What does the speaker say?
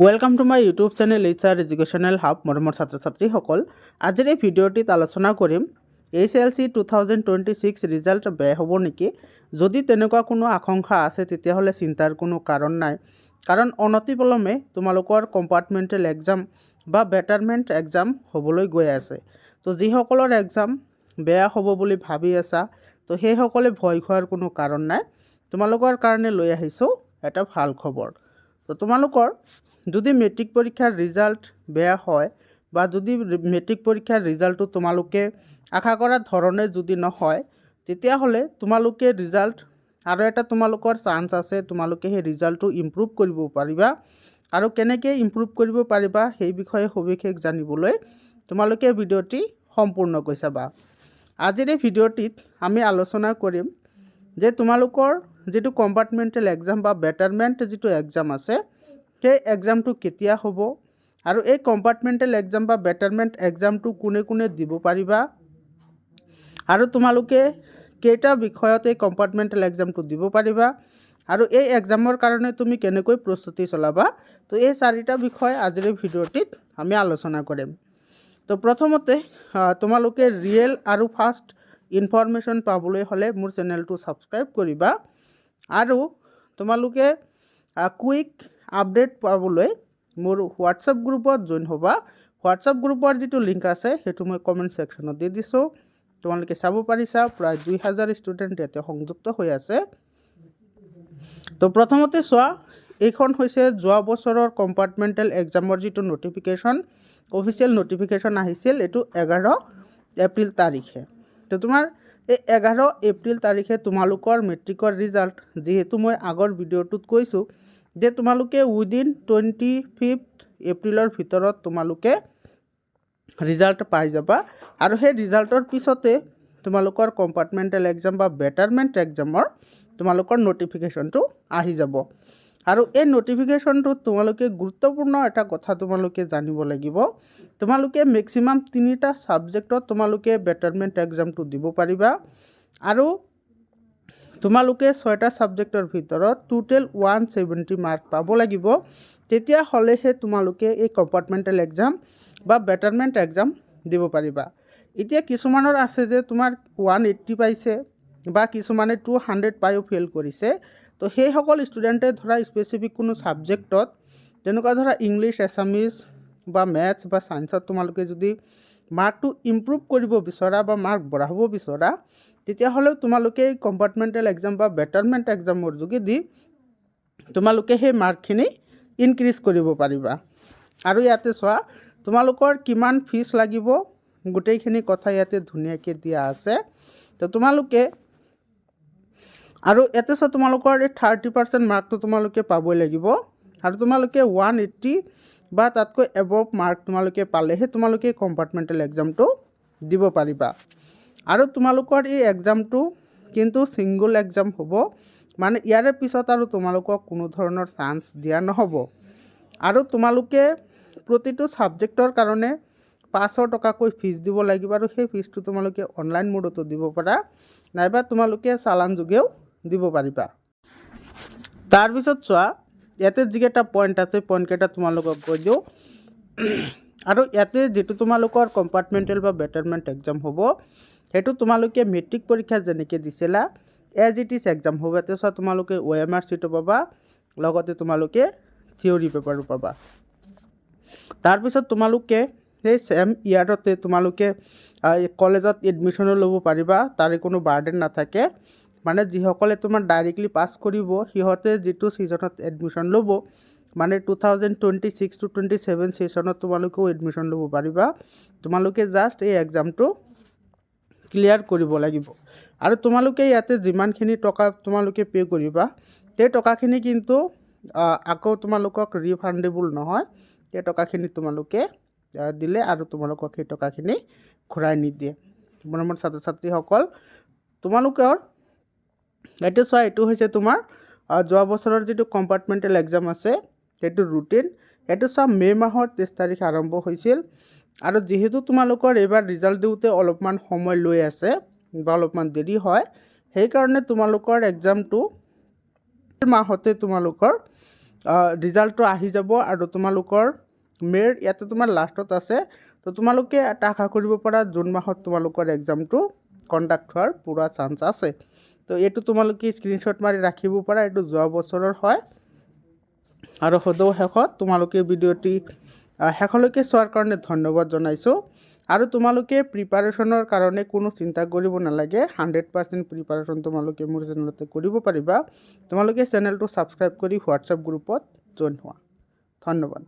Welcome to my YouTube channel HR educational hub মৰমৰ ছাত্ৰ ছাত্ৰীসকল। আজিৰ এই ভিডিঅ'টিত আলোচনা কৰিম HLC 2026 ৰিজাল্ট বেয়া হ'ব নেকি। যদি তেনেকুৱা কোনো আশংকা আছে তেতিয়াহ'লে চিন্তাৰ কোনো কাৰণ নাই, কাৰণ অনতিপলমে তোমালোকৰ কম্পাৰ্টমেণ্টেল এক্সাম বা বেটাৰমেণ্ট এক্সাম হ'বলৈ গৈ আছে। তো যিসকলৰ এক্সাম বেয়া হ'ব বুলি ভাবি আছা, তো সেইসকলে ভয় খোৱাৰ কোনো কাৰণ নাই। তোমালোকৰ কাৰণে লৈ আহিছোঁ এটা ভাল খবৰ। তো তোমালোকৰ যদি মেট্ৰিক পৰীক্ষাৰ ৰিজাল্ট বেয়া হয় বা যদি মেট্ৰিক পৰীক্ষাৰ ৰিজাল্টটো তোমালোকে আশা কৰা ধৰণে যদি নহয়, তেতিয়াহ'লে তোমালোকে ৰিজাল্ট আৰু এটা তোমালোকৰ চান্স আছে, তোমালোকে সেই ৰিজাল্টটো ইম্প্ৰুভ কৰিব পাৰিবা। আৰু কেনেকৈ ইম্প্ৰুভ কৰিব পাৰিবা সেই বিষয়ে সবিশেষ জানিবলৈ তোমালোকে ভিডিঅ'টি সম্পূৰ্ণকৈ চাবা। আজিৰ এই ভিডিঅ'টিত আমি আলোচনা কৰিম যে তোমালোকৰ যিটো কম্পাৰ্টমেণ্টেল এক্সাম বা বেটাৰমেণ্ট যিটো এক্সাম আছে, সেই এক্সামটো কেতিয়া হ'ব আৰু এই কম্পাৰ্টমেণ্টেল এক্সাম বা বেটাৰমেণ্ট এক্সামটো কোনে কোনে দিব পাৰিবা আৰু তোমালোকে কেইটা বিষয়ত এই কম্পাৰ্টমেণ্টেল এক্সামটো দিব পাৰিবা আৰু এই এক্সামৰ কাৰণে তুমি কেনেকৈ প্ৰস্তুতি চলাবা। তো এই চাৰিটা বিষয় আজিৰ এই ভিডিঅ'টিত আমি আলোচনা কৰিম। তো প্ৰথমতে তোমালোকে ৰিয়েল আৰু ফাষ্ট ইনফৰমেশ্যন পাবলৈ হ'লে মোৰ চেনেলটো ছাবস্ক্ৰাইব কৰিবা আৰু তোমালোকে কুইক আপডেট পাবলৈ মোৰ হোৱাটছআপ গ্ৰুপত জইন হ'বা। হোৱাটছআপ গ্ৰুপৰ যিটো লিংক আছে সেইটো মই কমেণ্ট ছেকশ্যনত দি দিছোঁ, তোমালোকে চাব পাৰিছা। প্ৰায় 2000 ষ্টুডেণ্ট ইয়াতে সংযুক্ত হৈ আছে। তো প্ৰথমতে চোৱা, এইখন হৈছে যোৱা বছৰৰ কম্পাৰ্টমেণ্টেল এক্সামৰ যিটো নটিফিকেশ্যন, অফিচিয়েল নটিফিকেশ্যন আহিছিল, এইটো 11 এপ্ৰিল তাৰিখে। তো তোমাৰ এই 11 এপ্ৰিল তাৰিখে তোমালোকৰ মেট্ৰিকৰ ৰিজাল্ট, যিহেতু মই আগৰ ভিডিঅ'টোত কৈছোঁ যে তোমালোকে উইদিন 25 এপ্ৰিলৰ ভিতৰত তোমালোকে ৰিজাল্ট পাই যাবা আৰু সেই ৰিজাল্টৰ পিছতে তোমালোকৰ কম্পাৰ্টমেণ্টেল এক্সাম বা বেটাৰমেণ্ট এক্সামৰ তোমালোকৰ নটিফিকেশ্যনটো আহি যাব। আৰু এই নটিফিকেশ্যনটোত তোমালোকে গুৰুত্বপূৰ্ণ এটা কথা তোমালোকে জানিব লাগিব, তোমালোকে মেক্সিমাম 3টা ছাবজেক্টত তোমালোকে বেটাৰমেণ্ট এক্সামটো দিব পাৰিবা আৰু তোমালোকে 6টা ছাবজেক্টৰ ভিতৰত টোটেল 170 মাৰ্ক পাব লাগিব। তেতিয়াহ'লেহে তোমালোকে এই কম্পাৰ্টমেণ্টেল এক্সাম বা বেটাৰমেণ্ট এক্সাম দিব পাৰিবা। এতিয়া কিছুমানৰ আছে যে তোমাৰ 180 পাইছে বা কিছুমানে 200 পায়ো ফেইল কৰিছে। তো সেইসকল ষ্টুডেণ্টে ধৰা স্পেচিফিক কোনো ছাবজেক্টত, যেনেকুৱা ধৰা ইংলিছ, এছামিজ বা মেথছ বা ছায়েন্সত তোমালোকে যদি মাৰ্কটো ইম্প্ৰুভ কৰিব বিচৰা বা মাৰ্ক বঢ়াব বিচৰা, তেতিয়াহ'লে তোমালোকে এই কম্পাৰ্টমেণ্টেল এক্সাম বা বেটাৰমেণ্ট এক্সামৰ যোগেদি তোমালোকে সেই মাৰ্কখিনি ইনক্ৰিজ কৰিব পাৰিবা। আৰু ইয়াতে চোৱা, তোমালোকৰ কিমান ফিজ লাগিব গোটেইখিনি কথা ইয়াতে ধুনীয়াকৈ দিয়া আছে। তো তোমালোকে আৰু ইয়াতে চোৱা, তোমালোকৰ এই 30% মাৰ্কটো তোমালোকে পাবই লাগিব আৰু তোমালোকে 180 বা তাতকৈ এবভ মাৰ্ক তোমালোকে পালেহে তোমালোকে কম্পাৰ্টমেণ্টেল এক্সামটো দিব পাৰিবা। আৰু তোমালোকৰ এই এক্সামটো কিন্তু ছিংগুল এক্সাম হ'ব, মানে ইয়াৰে পিছত আৰু তোমালোকক কোনো ধৰণৰ চান্স দিয়া নহ'ব। আৰু তোমালোকে প্ৰতিটো ছাবজেক্টৰ কাৰণে 500 টকাকৈ ফিজ দিব লাগিব আৰু সেই ফিজটো তোমালোকে অনলাইন মোডতো দিব পাৰা, নাইবা তোমালোকে চালান যোগেও দিব পাৰিবা। তাৰপিছত চোৱা, ইয়াতে যিকেইটা পইণ্ট আছে পইণ্টকেইটা তোমালোকক কৈ দিওঁ। আৰু ইয়াতে যিটো তোমালোকৰ কম্পাৰ্টমেণ্টেল বা বেটাৰমেণ্ট এক্সাম হ'ব, সেইটো তোমালোকে মেট্ৰিক পৰীক্ষা যেনেকৈ দিছিলা এজ ইট ইজ এক্সাম হ'ব। ইয়াতে চোৱা, তোমালোকে OMR চিটো পাবা, লগতে তোমালোকে থিয়ৰী পেপাৰো পাবা। তাৰপিছত তোমালোকে সেই ছেম ইয়াৰতে তোমালোকে কলেজত এডমিশ্যনো ল'ব পাৰিবা, তাৰে কোনো বাৰ্ডেন নাথাকে। মানে যিসকলে তোমাৰ ডাইৰেক্টলি পাছ কৰিব সিহঁতে যিটো ছিজনত এডমিশ্যন ল'ব, মানে 2026 to 27 ছেশ্যনত তোমালোকেও এডমিশ্যন ল'ব পাৰিবা। তোমালোকে জাষ্ট এই এক্সামটো ক্লিয়াৰ কৰিব লাগিব। আৰু তোমালোকে ইয়াতে যিমানখিনি টকা তোমালোকে পে' কৰিবা, সেই টকাখিনি কিন্তু আকৌ তোমালোকক ৰিফাণ্ডেবল নহয়। সেই টকাখিনি তোমালোকে দিলে আৰু তোমালোকক সেই টকাখিনি ঘূৰাই নিদিয়ে। মৰমৰ ছাত্ৰ ছাত্ৰীসকল, তোমালোকৰ এইটো চোৱা, এইটো হৈছে তোমাৰ যোৱা বছৰৰ যিটো কম্পাৰ্টমেণ্টেল এক্সাম আছে সেইটো ৰুটিন। এইটো চোৱা, মে' মাহৰ 23 তাৰিখে আৰম্ভ হৈছিল আৰু যিহেতু তোমালোকৰ এইবাৰ ৰিজাল্ট দিওঁতে অলপমান সময় লৈ আছে বা অলপমান দেৰি হয়, সেইকাৰণে তোমালোকৰ এক্সামটো মাহতে তোমালোকৰ ৰিজাল্টটো আহি যাব আৰু তোমালোকৰ মে'ৰ ইয়াতে তোমাৰ লাষ্টত আছে। তো তোমালোকে এটা আশা কৰিব পাৰা জুন মাহত তোমালোকৰ এক্সামটো কণ্ডাক্ট হোৱাৰ পূৰা চান্স আছে। তো এইটো তোমালোকে স্ক্ৰীনশ্বট মাৰি ৰাখিব পাৰা। এইটো যোৱা বছৰৰ হয়। আৰু সদৌ শেষত তোমালোকে ভিডিঅ'টি শেষলৈকে চোৱাৰ কাৰণে ধন্যবাদ জনাইছোঁ। আৰু তোমালোকে প্ৰিপাৰেশ্যনৰ কাৰণে কোনো চিন্তা কৰিব নালাগে। 100% প্ৰিপাৰেশ্যন তোমালোকে মোৰ চেনেলতে কৰিব পাৰিবা। তোমালোকে চেনেলটো ছাবস্ক্ৰাইব কৰি হোৱাটছএপ গ্ৰুপত জইন হোৱা। ধন্যবাদ।